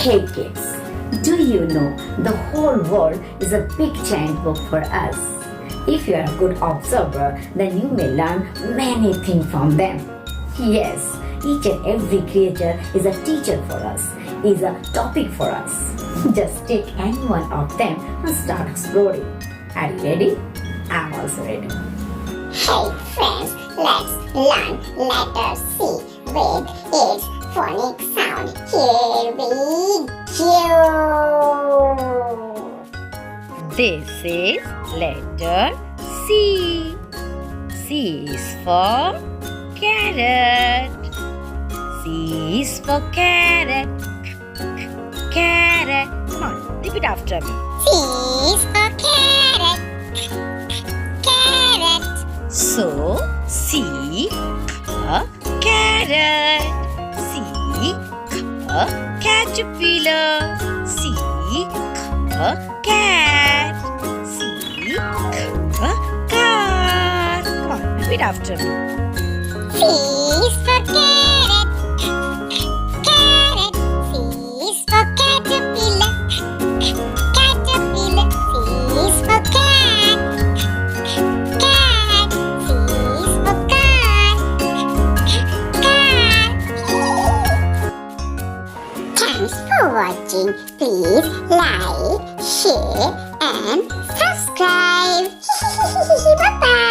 Hey kids, do you know the whole world is a big giant book for us? If you are a good observer, then you may learn many things from them. Yes, each and every creature is a teacher for us, is a topic for us. Just take any one of them and start exploring. Are you ready? I'm also ready. Hey friends, let's learn letter C with its phonic sound. Here we go. This is letter C. C is for carrot. C is for carrot. Carrot. Come on, repeat after me. C is for carrot. Carrot. So, C, carrot. C, caterpillar. C, cat. C, car. Come on, repeat after me. C is for carrot. Carrot. C is for caterpillar. Caterpillar. C is for cat. Cat. C is for car. Car. Thanks for watching. Please like, share and subscribe. Bye bye.